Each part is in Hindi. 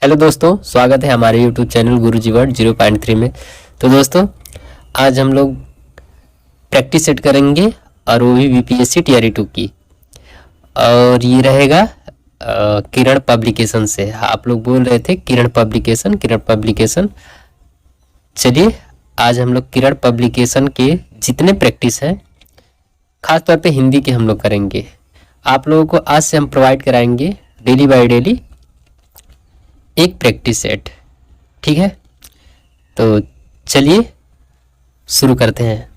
हेलो दोस्तों, स्वागत है हमारे यूट्यूब चैनल गुरुजी वर्ड 0.3 में। तो दोस्तों, आज हम लोग प्रैक्टिस सेट करेंगे और वो भी बीपीएससी टीआरई 2 की। और ये रहेगा किरण पब्लिकेशन से। आप लोग बोल रहे थे किरण पब्लिकेशन। चलिए, आज हम लोग किरण पब्लिकेशन के जितने प्रैक्टिस हैं, खास तौर पे हिंदी के हम लोग करेंगे। आप लोगों को आज से हम प्रोवाइड कराएंगे डेली बाय डेली एक प्रैक्टिस सेट। ठीक है, तो चलिए शुरू करते हैं।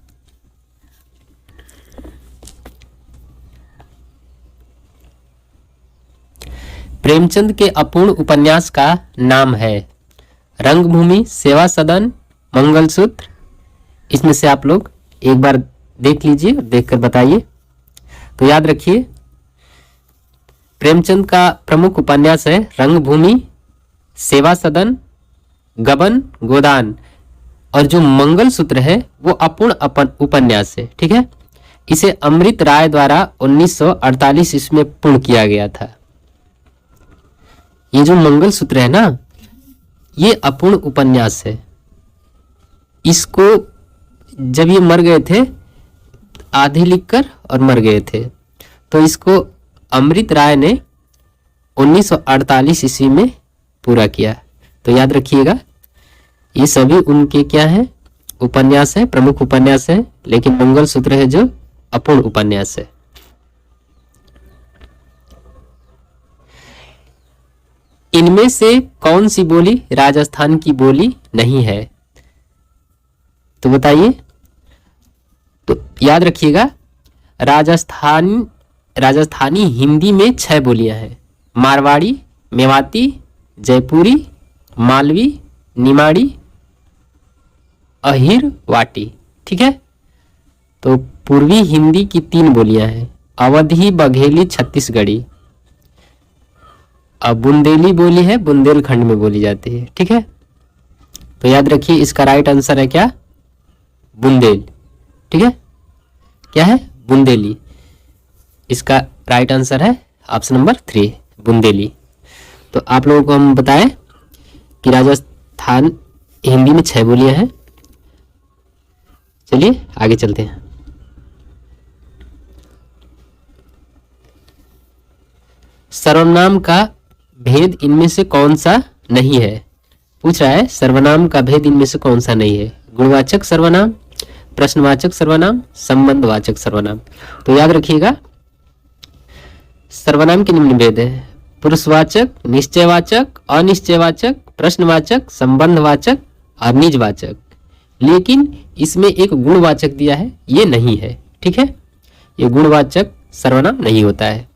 प्रेमचंद के अपूर्ण उपन्यास का नाम है रंगभूमि, सेवा सदन, मंगलसूत्र। इसमें से आप लोग एक बार देख लीजिए, देखकर बताइए। तो याद रखिए, प्रेमचंद का प्रमुख उपन्यास है रंगभूमि, सेवा सदन, गबन, गोदान, और जो मंगलसूत्र है वो अपूर्ण उपन्यास है। ठीक है, इसे अमृत राय द्वारा 1948 ईस्वी में पूर्ण किया गया था। ये जो मंगलसूत्र है ना, ये अपूर्ण उपन्यास है। इसको जब ये मर गए थे, आधे लिखकर और मर गए थे, तो इसको अमृत राय ने 1948 ईस्वी में पूरा किया। तो याद रखिएगा, ये सभी उनके क्या है, उपन्यास है, प्रमुख उपन्यास है, लेकिन मंगलसूत्र है जो अपूर्ण उपन्यास है। इनमें से कौन सी बोली राजस्थान की बोली नहीं है? तो बताइए। तो याद रखिएगा, राजस्थानी हिंदी में 6 बोलियां हैं। मारवाड़ी, मेवाती, जयपुरी, मालवी, निमाड़ी, अहिरवाटी। ठीक है, तो पूर्वी हिंदी की 3 बोलियां हैं। अवधी, बघेली, छत्तीसगढ़ी। अब बुंदेली बोली है, बुंदेलखंड में बोली जाती है। ठीक है, तो याद रखिए, इसका राइट आंसर है क्या? बुंदेल। ठीक है, क्या है? बुंदेली। इसका राइट आंसर है ऑप्शन नंबर 3, बुंदेली। तो आप लोगों को हम बताएं कि राजस्थान हिंदी में 6 बोलियां हैं। चलिए आगे चलते हैं। सर्वनाम का भेद इनमें से कौन सा नहीं है? पूछ रहा है, सर्वनाम का भेद इनमें से कौन सा नहीं है? गुणवाचक सर्वनाम, प्रश्नवाचक सर्वनाम, संबंधवाचक सर्वनाम। तो याद रखिएगा, सर्वनाम के निम्न भेद है: पुरुषवाचक, निश्चयवाचक, अनिश्चयवाचक, प्रश्नवाचक, संबंधवाचक और निजवाचक। लेकिन इसमें एक गुणवाचक दिया है, ये नहीं है। ठीक है, ये गुणवाचक सर्वनाम नहीं होता है।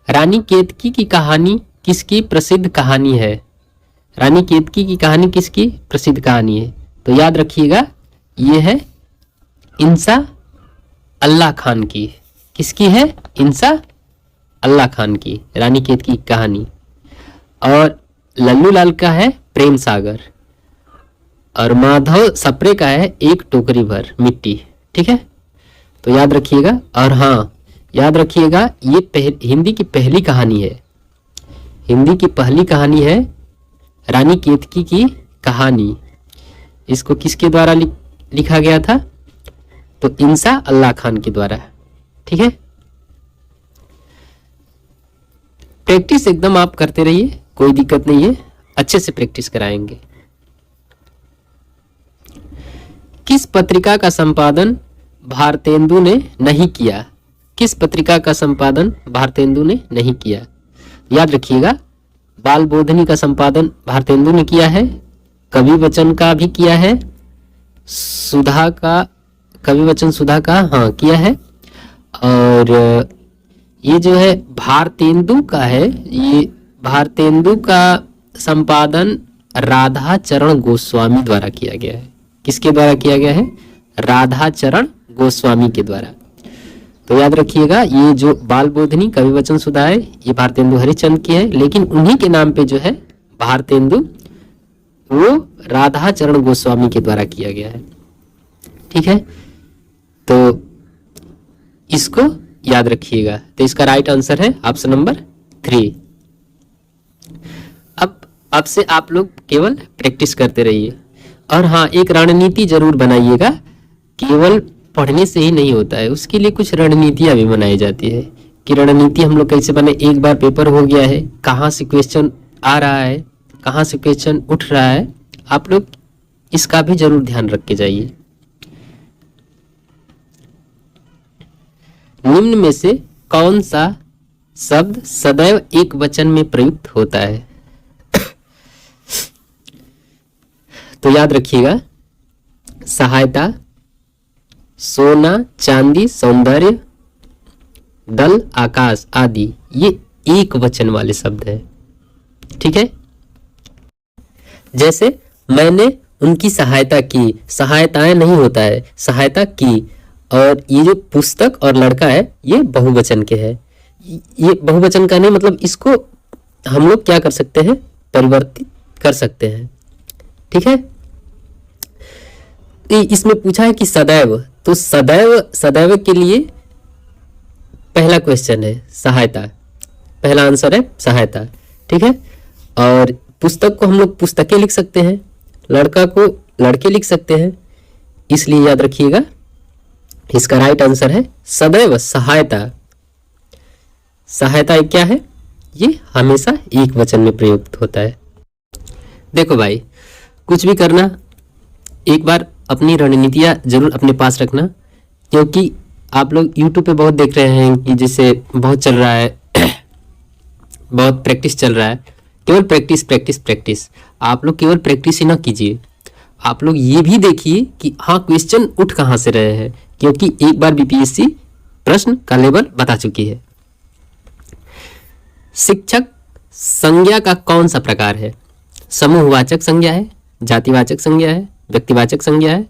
रानी केतकी की कहानी किसकी प्रसिद्ध कहानी है? रानी केतकी की कहानी किसकी प्रसिद्ध कहानी है? तो याद रखिएगा, ये है इंसा अल्लाह खान की। किसकी है? इंसा अल्लाह खान की रानी केतकी की कहानी। और लल्लू लाल का है प्रेम सागर। और माधव सप्रे का है एक टोकरी भर मिट्टी। ठीक है, तो याद रखिएगा। और हाँ, याद रखिएगा, ये हिंदी की पहली कहानी है। हिंदी की पहली कहानी है रानी केतकी की कहानी। इसको किसके द्वारा लिखा गया था? तो इंसा अल्लाह खान के द्वारा। ठीक है, प्रैक्टिस एकदम आप करते रहिए, कोई दिक्कत नहीं है, अच्छे से प्रैक्टिस कराएंगे। किस पत्रिका का संपादन भारतेंदु ने नहीं किया? किस पत्रिका का संपादन भारतेंदु ने नहीं किया? याद रखिएगा, बाल बोधनी का संपादन भारतेंदु ने किया है, कवि वचन का भी किया है, सुधा का, कवि वचन सुधा का हाँ किया है। और ये जो है भारतेंदु का है, ये भारतेंदु का संपादन राधा चरण गोस्वामी द्वारा किया गया है। किसके द्वारा किया गया है? राधा चरण गोस्वामी के द्वारा। तो याद रखिएगा, ये जो बाल बोधनी कवि वचन सुधा है, ये भारतेंदु हरिश्चंद्र की है, लेकिन उन्हीं के नाम पे जो है भारतेंदु, वो राधा चरण गोस्वामी के द्वारा किया गया है। ठीक है, तो इसको याद रखिएगा। तो इसका राइट आंसर है ऑप्शन नंबर 3, अब आपसे आप लोग केवल प्रैक्टिस करते रहिए। और हाँ, एक रणनीति जरूर बनाइएगा, केवल पढ़ने से ही नहीं होता है, उसके लिए कुछ रणनीतियाँ भी बनाई जाती है कि रणनीति हम लोग कैसे बने। एक बार पेपर हो गया है, कहाँ से क्वेश्चन आ रहा है, कहाँ से क्वेश्चन उठ रहा है, आप लोग इसका भी जरूर ध्यान रख के जाइए। निम्न में से कौन सा शब्द सदैव एक वचन में प्रयुक्त होता है? तो याद रखिएगा, सहायता, सोना, चांदी, सौंदर्य, दल, आकाश आदि, ये एक वचन वाले शब्द है। ठीक है, जैसे मैंने उनकी सहायता की, सहायताएं नहीं होता है, सहायता की। और ये जो पुस्तक और लड़का है, ये बहुवचन के है। ये बहुवचन का नहीं, मतलब इसको हम लोग क्या कर सकते हैं, परिवर्तित कर सकते हैं। ठीक है, तो इसमें पूछा है कि सदैव, तो सदैव, सदैव के लिए पहला क्वेश्चन है सहायता, पहला आंसर है सहायता। ठीक है, और पुस्तक को हम लोग पुस्तकें लिख सकते हैं, लड़का को लड़के लिख सकते हैं, इसलिए याद रखिएगा इसका राइट आंसर है सदैव सहायता। सहायता क्या है, ये हमेशा एक वचन में प्रयुक्त होता है। देखो भाई, कुछ भी करना, एक बार अपनी रणनीतियाँ जरूर अपने पास रखना, क्योंकि आप लोग YouTube पे बहुत देख रहे हैं कि जैसे बहुत चल रहा है बहुत प्रैक्टिस चल रहा है। केवल प्रैक्टिस प्रैक्टिस प्रैक्टिस, आप लोग केवल प्रैक्टिस ही ना कीजिए, आप लोग ये भी देखिए कि हाँ क्वेश्चन उठ कहाँ से रहे हैं, क्योंकि एक बार BPSC प्रश्न का लेवल बता चुकी है। शिक्षक संज्ञा का कौन सा प्रकार है? समूहवाचक संज्ञा है, जातिवाचक संज्ञा है, व्यक्तिवाचक संज्ञा है,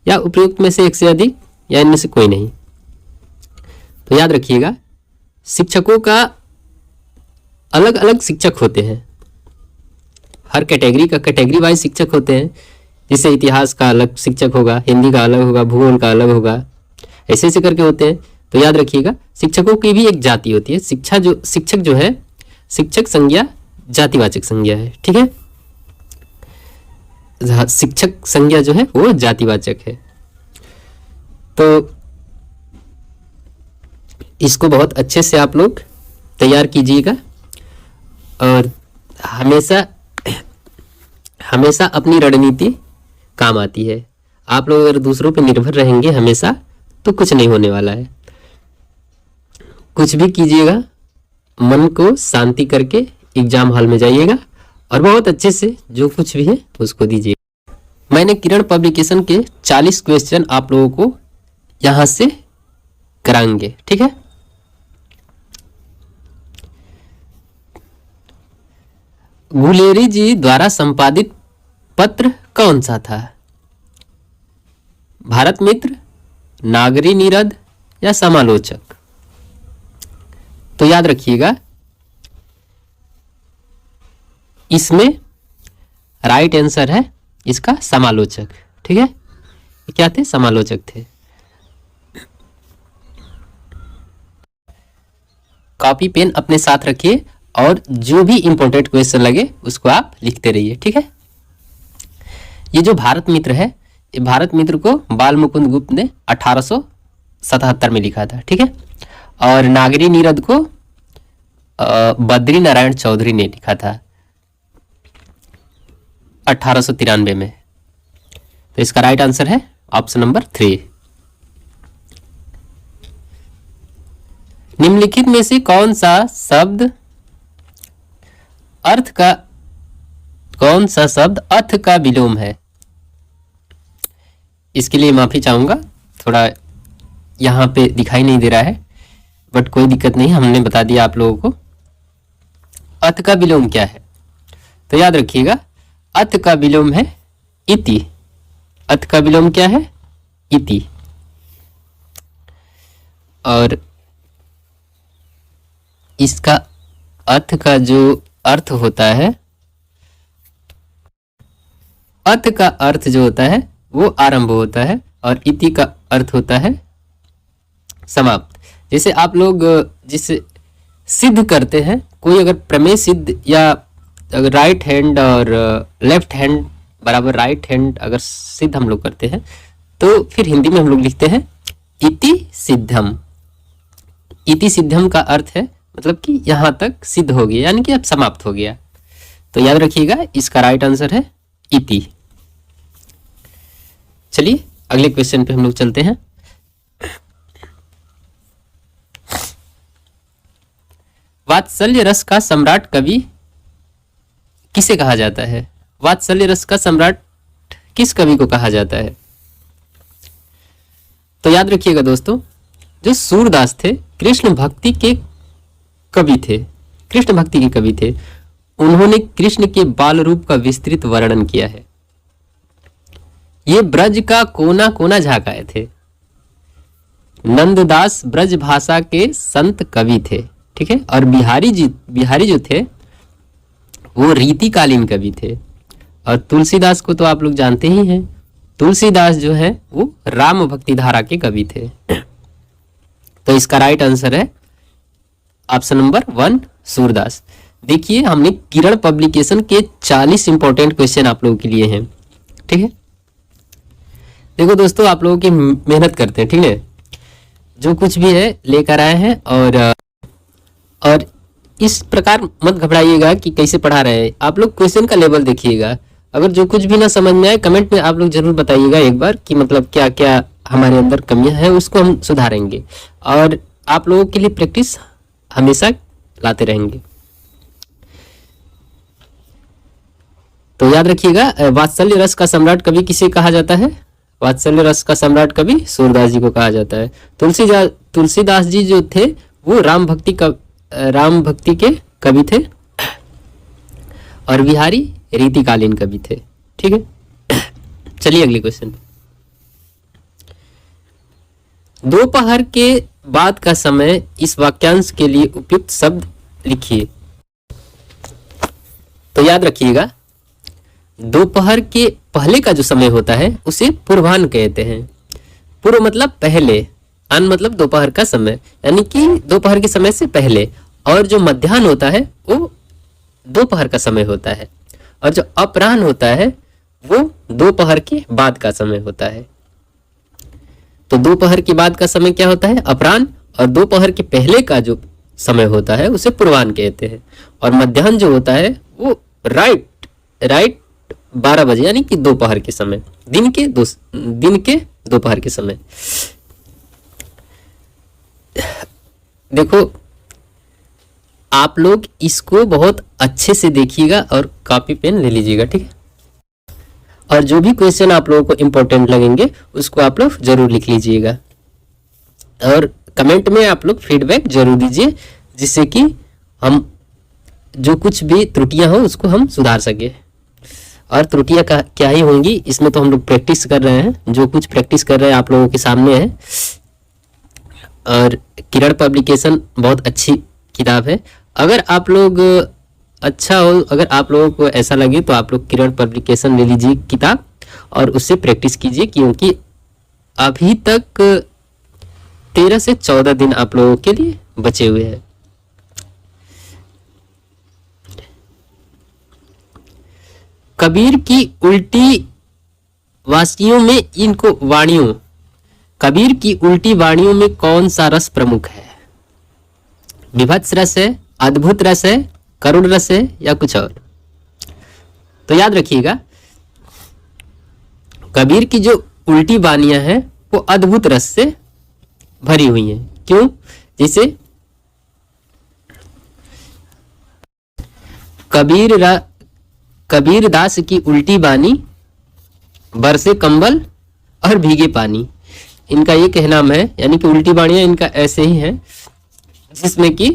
या उपयुक्त में से एक से अधिक, या इनमें से कोई नहीं? तो याद रखिएगा, शिक्षकों का अलग अलग शिक्षक होते हैं, हर कैटेगरी का कैटेगरी वाइज शिक्षक होते हैं। जैसे इतिहास का अलग शिक्षक होगा, हिंदी का अलग होगा, भूगोल का अलग होगा, ऐसे ऐसे करके होते हैं। तो याद रखिएगा, शिक्षकों की भी एक जाति होती है। शिक्षक जो है, शिक्षक संज्ञा जातिवाचक संज्ञा है। ठीक है, शिक्षक संज्ञा जो है वो जातिवाचक है। तो इसको बहुत अच्छे से आप लोग तैयार कीजिएगा, और हमेशा हमेशा अपनी रणनीति काम आती है। आप लोग अगर दूसरों पर निर्भर रहेंगे हमेशा, तो कुछ नहीं होने वाला है। कुछ भी कीजिएगा, मन को शांति करके एग्जाम हॉल में जाइएगा और बहुत अच्छे से जो कुछ भी है उसको दीजिए। मैंने किरण पब्लिकेशन के 40 क्वेश्चन आप लोगों को यहाँ से कराएंगे। ठीक है, गुलेरी जी द्वारा संपादित पत्र कौन सा था? भारत मित्र, नागरी नीरद, या समालोचक? तो याद रखिएगा, इसमें राइट आंसर है इसका समालोचक। ठीक है, क्या थे? समालोचक थे। कॉपी पेन अपने साथ रखिए और जो भी इंपॉर्टेंट क्वेश्चन लगे उसको आप लिखते रहिए। ठीक है, ये जो भारत मित्र है, ये भारत मित्र को बाल मुकुंद गुप्त ने 1877 में लिखा था। ठीक है, और नागरी नीरद को बद्री नारायण चौधरी ने लिखा था 1893 में। तो इसका राइट आंसर है ऑप्शन नंबर 3। निम्नलिखित में से कौन सा शब्द अर्थ का विलोम है? इसके लिए माफी चाहूंगा, थोड़ा यहाँ पे दिखाई नहीं दे रहा है, बट कोई दिक्कत नहीं, हमने बता दिया आप लोगों को। अर्थ का विलोम क्या है? तो याद रखिएगा, अर्थ का विलोम है इति। अर्थ का विलोम क्या है? इति। और इसका अर्थ का जो अर्थ होता है, अर्थ का अर्थ जो होता है वो आरंभ होता है, और इति का अर्थ होता है समाप्त। जैसे आप लोग जिसे सिद्ध करते हैं, कोई अगर प्रमेय सिद्ध या अगर राइट हैंड और लेफ्ट हैंड बराबर राइट हैंड अगर सिद्ध हम लोग करते हैं तो फिर हिंदी में हम लोग लिखते हैं इति सिद्धम। इति सिद्धम का अर्थ है मतलब कि यहाँ तक सिद्ध हो गया, यानी कि अब समाप्त हो गया। तो याद रखिएगा इसका राइट आंसर है इति। चलिए अगले क्वेश्चन पे हम लोग चलते हैं। वात्सल्य रस का सम्राट कवि किसे कहा जाता है? वात्सल्य रस का सम्राट किस कवि को कहा जाता है? तो याद रखिएगा दोस्तों, जो सूरदास थे कृष्ण भक्ति के कवि थे, कृष्ण भक्ति के कवि थे। उन्होंने कृष्ण के बाल रूप का विस्तृत वर्णन किया है। ये ब्रज का कोना कोना झांकाए थे। नंददास ब्रज भाषा के संत कवि थे, ठीक है। और बिहारी जो थे वो रीतिकालीन कवि थे। और तुलसीदास को तो आप लोग जानते ही हैं, तुलसीदास जो है वो राम भक्ति धारा के कवि थे। तो इसका राइट आंसर है ऑप्शन नंबर 1 सूरदास। देखिए हमने किरण पब्लिकेशन के 40 इंपॉर्टेंट क्वेश्चन आप लोगों के लिए हैं, ठीक है। देखो दोस्तों, आप लोगों की मेहनत करते हैं, ठीक है। जो कुछ भी है लेकर आए हैं और इस प्रकार मत घबराइएगा कि कैसे पढ़ा रहे हैं। आप लोग क्वेश्चन का लेवल देखिएगा। अगर जो कुछ भी ना समझ में आए कमेंट में आप लोग जरूर बताइएगा एक बार कि मतलब क्या क्या हमारे अंदर कमियां हैं, उसको हम सुधारेंगे और आप लोगों के लिए प्रैक्टिस हमेशा लाते रहेंगे। तो याद रखिएगा, वात्सल्य रस का सम्राट कवि किसे कहा जाता है? वात्सल्य रस का सम्राट कवि सूरदास जी को कहा जाता है। तुलसीदास जी जो थे वो राम भक्ति के कवि थे और बिहारी रीतिकालीन कवि थे, ठीक है। चलिए अगले क्वेश्चन। दोपहर के बाद का समय इस वाक्यांश के लिए उपयुक्त शब्द लिखिए। तो याद रखिएगा, दोपहर के पहले का जो समय होता है उसे पूर्वाह्न कहते हैं। पूर्व मतलब पहले, अन मतलब दोपहर का समय, यानी कि दोपहर के समय से पहले। और जो मध्याह्न होता है वो दोपहर का समय होता है और जो अपराह्न होता है वो दोपहर के बाद का समय होता है। तो दोपहर के बाद का समय क्या होता है? अपराह्न। और दोपहर के पहले का जो समय होता है उसे पूर्वाह्न कहते हैं। और मध्याह्न जो होता है वो राइट 12 बजे, यानी कि दोपहर के समय, दिन के दोपहर के समय। देखो आप लोग इसको बहुत अच्छे से देखिएगा और कॉपी पेन ले लीजिएगा, ठीक है। और जो भी क्वेश्चन आप लोगों को इम्पोर्टेंट लगेंगे उसको आप लोग जरूर लिख लीजिएगा और कमेंट में आप लोग फीडबैक जरूर दीजिए, जिससे कि हम जो कुछ भी त्रुटियां हो उसको हम सुधार सके। और त्रुटियां क्या ही होंगी, इसमें तो हम लोग प्रैक्टिस कर रहे हैं, जो कुछ प्रैक्टिस कर रहे हैं आप लोगों के सामने है। और किरण पब्लिकेशन बहुत अच्छी किताब है। अगर आप लोग अच्छा हो, अगर आप लोगों को ऐसा लगे तो आप लोग किरण पब्लिकेशन ले लीजिए किताब और उससे प्रैक्टिस कीजिए, क्योंकि अभी तक 13 से 14 दिन आप लोगों के लिए बचे हुए हैं। कबीर की उल्टी वाणियों में कबीर की उल्टी वाणियों में कौन सा रस प्रमुख है? विभत्स रस है, अद्भुत रस है, करुण रस है या कुछ और? तो याद रखिएगा, कबीर की जो उल्टी वाणियां हैं वो अद्भुत रस से भरी हुई हैं। क्यों? जैसे कबीरदास की उल्टी वाणी, बरसे कंबल और भीगे पानी, इनका ये कहना है, यानी कि उल्टी वाणियां इनका ऐसे ही है जिसमें कि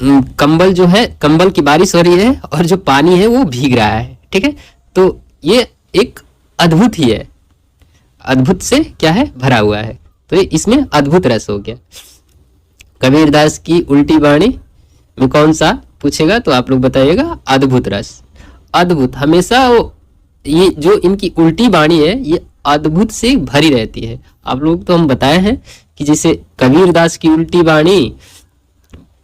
कंबल जो है, कंबल की बारिश हो रही है और जो पानी है वो भीग रहा है, ठीक है। तो ये एक अद्भुत ही है, अद्भुत से क्या है, भरा हुआ है। तो ये इसमें अद्भुत रस हो गया। कबीरदास की उल्टी वाणी में कौन सा पूछेगा तो आप लोग बताइएगा अद्भुत रस। अद्भुत हमेशा वो, ये जो इनकी उल्टी वाणी है ये अद्भुत से भरी रहती है। आप लोग तो हम बताए हैं कि जैसे कबीरदास की उल्टी वाणी,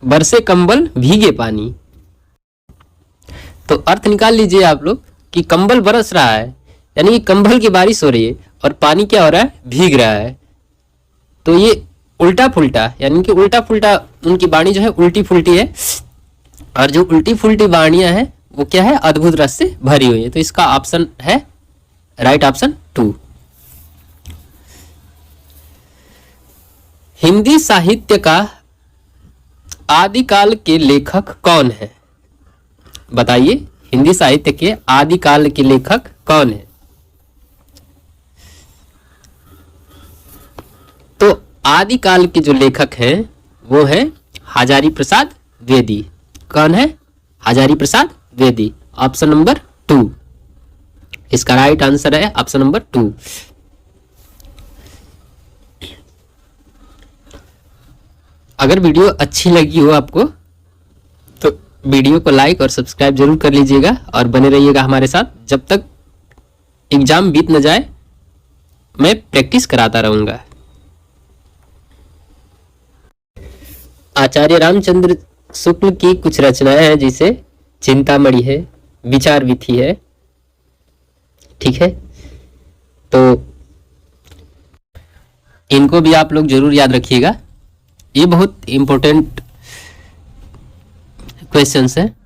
बरसे कंबल भीगे पानी, तो अर्थ निकाल लीजिए आप लोग कि कंबल बरस रहा है, यानी कि कंबल की बारिश हो रही है और पानी क्या हो रहा है, भीग रहा है। तो ये उल्टा फुल्टा, यानी कि उल्टा फुल्टा उनकी वाणी जो है उल्टी फुल्टी है, और जो उल्टी फुल्टी वाणियां हैं वो क्या है, अद्भुत रस से भरी हुई है। तो इसका ऑप्शन है राइट ऑप्शन 2। हिंदी साहित्य का आदिकाल के लेखक कौन है? बताइए, हिंदी साहित्य के आदिकाल के लेखक कौन है? तो आदिकाल के जो लेखक हैं वो है हजारी प्रसाद द्विवेदी। कौन है? हजारी प्रसाद द्विवेदी। ऑप्शन नंबर 2 इसका राइट आंसर है, ऑप्शन नंबर 2। अगर वीडियो अच्छी लगी हो आपको तो वीडियो को लाइक और सब्सक्राइब जरूर कर लीजिएगा और बने रहिएगा हमारे साथ। जब तक एग्जाम बीत न जाए मैं प्रैक्टिस कराता रहूंगा। आचार्य रामचंद्र शुक्ल की कुछ रचनाएं हैं, जैसे चिंतामणि है, विचार विथि है, ठीक है। तो इनको भी आप लोग जरूर याद रखिएगा, ये बहुत इंपॉर्टेंट क्वेश्चंस हैं।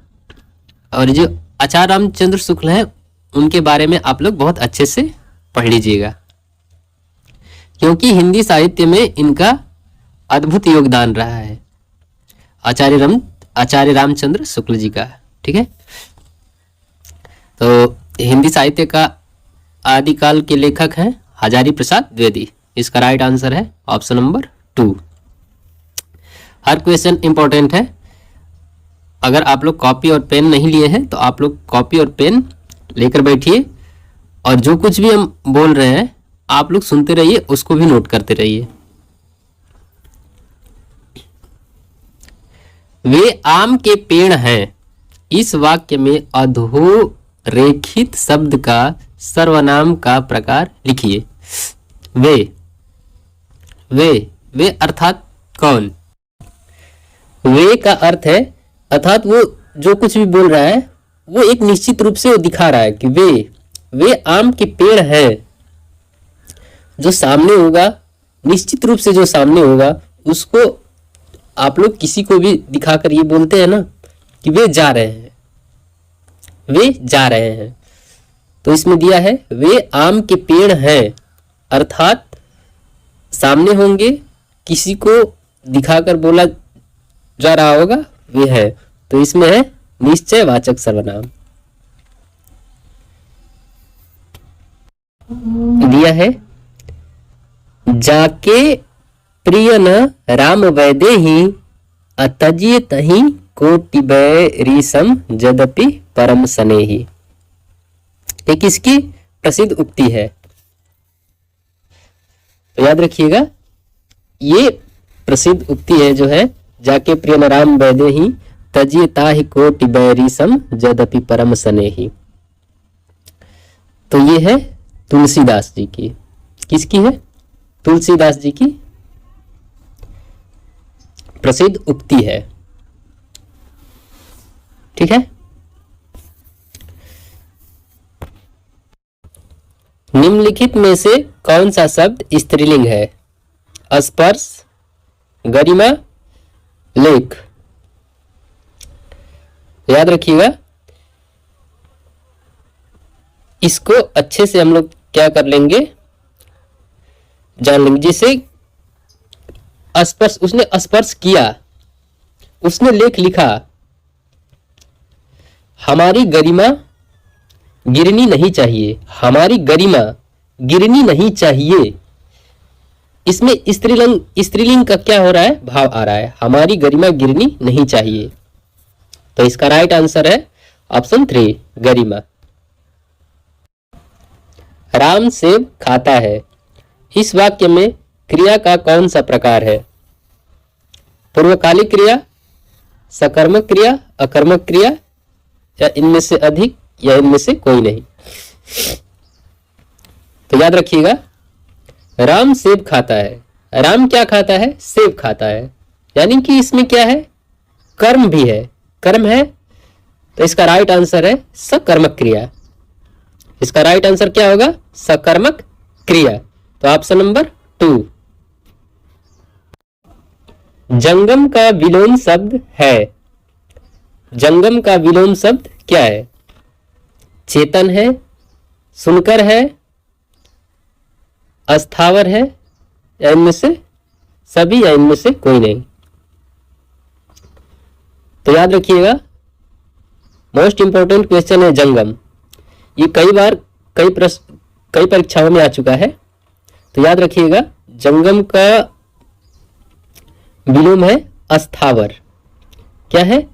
और जो आचार्य रामचंद्र शुक्ल हैं उनके बारे में आप लोग बहुत अच्छे से पढ़ लीजिएगा, क्योंकि हिंदी साहित्य में इनका अद्भुत योगदान रहा है, आचार्य रामचंद्र शुक्ल जी का, ठीक है। तो हिंदी साहित्य का आदिकाल के लेखक हैं हजारी प्रसाद द्विवेदी। इसका राइट आंसर है ऑप्शन नंबर 2। हर क्वेश्चन इंपॉर्टेंट है। अगर आप लोग कॉपी और पेन नहीं लिए हैं तो आप लोग कॉपी और पेन लेकर बैठिए, और जो कुछ भी हम बोल रहे हैं आप लोग सुनते रहिए, उसको भी नोट करते रहिए। वे आम के पेड़ हैं, इस वाक्य में अधोरेखित शब्द का सर्वनाम का प्रकार लिखिए। वे अर्थात कौन? वे का अर्थ है अर्थात वो जो कुछ भी बोल रहा है वो एक निश्चित रूप से वो दिखा रहा है कि वे आम के पेड़ हैं। जो सामने होगा, निश्चित रूप से जो सामने होगा उसको आप लोग किसी को भी दिखाकर ये बोलते हैं ना कि वे जा रहे हैं, वे जा रहे हैं। तो इसमें दिया है वे आम के पेड़ हैं, अर्थात सामने होंगे, किसी को दिखाकर बोला जा रहा होगा वे है। तो इसमें है निश्चयवाचक सर्वनाम। दिया है जाके प्रिय न राम वैदेही अतजिए तही कोटि बैरीसम जदपि परम सनेही। एक इसकी प्रसिद्ध उक्ति है, तो याद रखिएगा, ये प्रसिद्ध उक्ति है जो है जाके प्रिय न राम वैदेही तजिए ताहि कोटि बैरीसम जदपि परम सनेही। तो ये है तुलसीदास जी की। किसकी है? तुलसीदास जी की प्रसिद्ध उक्ति है, ठीक है। निम्नलिखित में से कौन सा शब्द स्त्रीलिंग है? स्पर्श, गरिमा, लेख। याद रखिएगा, इसको अच्छे से हम लोग क्या कर लेंगे, जान लेंगे। जैसे स्पर्श, उसने स्पर्श किया, उसने लेख लिखा। हमारी गरिमा गिरनी नहीं चाहिए, हमारी गरिमा गिरनी नहीं चाहिए। इसमें स्त्रीलिंग का क्या हो रहा है, भाव आ रहा है, हमारी गरिमा गिरनी नहीं चाहिए। तो इसका राइट आंसर है ऑप्शन 3 गरिमा। राम सेब खाता है, इस वाक्य में क्रिया का कौन सा प्रकार है? पूर्वकालिक क्रिया, सकर्मक क्रिया, अकर्मक क्रिया, या इनमें से अधिक, या इनमें से कोई नहीं। तो याद रखिएगा, राम सेब खाता है। राम क्या खाता है? सेब खाता है। यानी कि इसमें क्या है, कर्म भी है। कर्म है तो इसका राइट आंसर है सकर्मक क्रिया। इसका राइट आंसर क्या होगा? सकर्मक क्रिया। तो ऑप्शन नंबर 2। जंगम का विलोम शब्द है। जंगम का विलोम शब्द क्या है? चेतन है, सुनकर है, अस्थावर है, या इनमें से सभी, या इनमें से कोई नहीं। तो याद रखिएगा, मोस्ट इंपॉर्टेंट क्वेश्चन है जंगम। ये कई बार कई परीक्षाओं में आ चुका है। तो याद रखिएगा, जंगम का विलोम है अस्थावर। क्या है?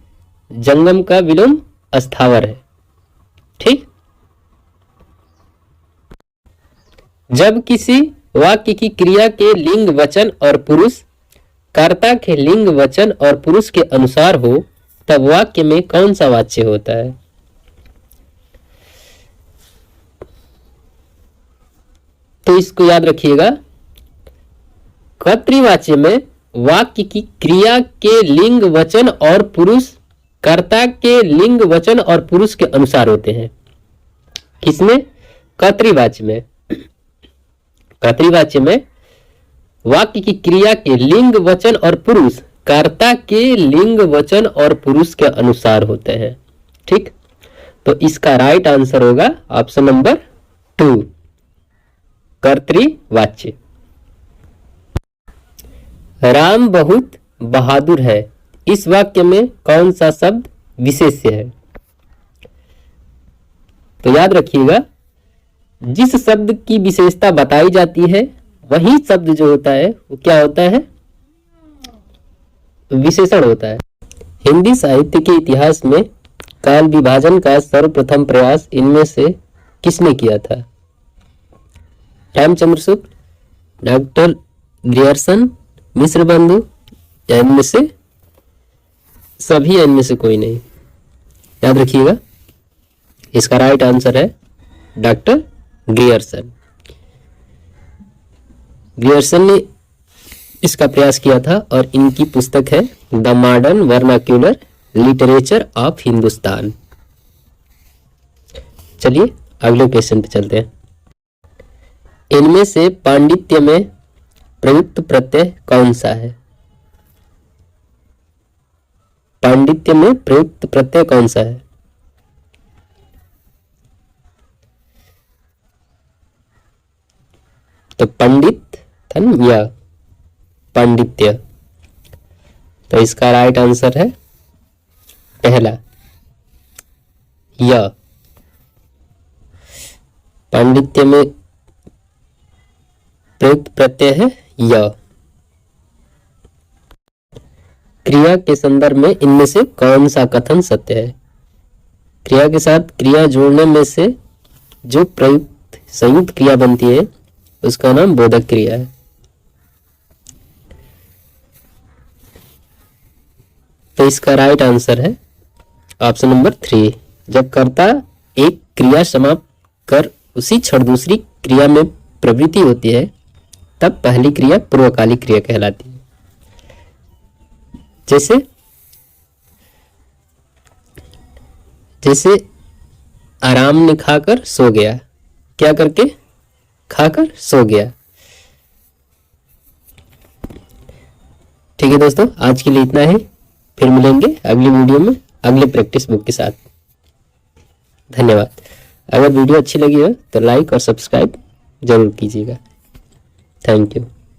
जंगम का विलोम अस्थावर है। ठीक। जब किसी वाक्य की क्रिया के लिंग वचन और पुरुष कर्ता के लिंग वचन और पुरुष के अनुसार हो तब वाक्य में कौन सा वाच्य होता है? तो इसको याद रखिएगा, कर्तृवाच्य में वाक्य की क्रिया के लिंग वचन और पुरुष कर्ता के लिंग वचन और पुरुष के अनुसार होते हैं। किसमें? कर्तृवाच्य में। कर्तृवाच्य में वाक्य की क्रिया के लिंग वचन और पुरुष कर्ता के लिंग वचन और पुरुष के अनुसार होते हैं। ठीक। तो इसका राइट आंसर होगा ऑप्शन नंबर 2, कर्तृवाच्य। राम बहुत बहादुर है, इस वाक्य में कौन सा शब्द विशेष्य है? तो याद रखिएगा, जिस शब्द की विशेषता बताई जाती है वही शब्द जो होता है वो क्या होता है? विशेषण होता है। हिंदी साहित्य के इतिहास में काल विभाजन का सर्वप्रथम प्रयास इनमें से किसने किया था? हेमचंद्र शुक्ल, डॉक्टर ग्रियर्सन, मिश्र बंधु, या इनमें से सभी, या इनमें से कोई नहीं? याद रखिएगा, इसका राइट आंसर है डॉक्टर ग्रियर्सन। ग्रियर्सन ने इसका प्रयास किया था और इनकी पुस्तक है the modern vernacular literature of Hindustan. चलिए अगले क्वेश्चन पे चलते हैं। इनमें से पांडित्य में प्रयुक्त प्रत्यय कौन सा है? पांडित्य में प्रयुक्त प्रत्यय कौन सा है? तो पंडित धन या पांडित्य। तो इसका राइट आंसर है पहला, य। पांडित्य में प्रयुक्त प्रत्यय है य। क्रिया के संदर्भ में इनमें से कौन सा कथन सत्य है? क्रिया के साथ क्रिया जोड़ने में से जो प्रयुक्त संयुक्त क्रिया बनती है उसका नाम बोधक क्रिया है। तो इसका राइट आंसर है ऑप्शन नंबर 3। जब कर्ता एक क्रिया समाप्त कर उसी क्षण दूसरी क्रिया में प्रवृत्ति होती है तब पहली क्रिया पूर्वकालिक क्रिया कहलाती है। जैसे आराम ने खाकर सो गया। क्या करके? खाकर सो गया। ठीक है दोस्तों, आज के लिए इतना ही। फिर मिलेंगे अगली वीडियो में अगले प्रैक्टिस बुक के साथ। धन्यवाद। अगर वीडियो अच्छी लगी हो तो लाइक और सब्सक्राइब जरूर कीजिएगा। Thank you.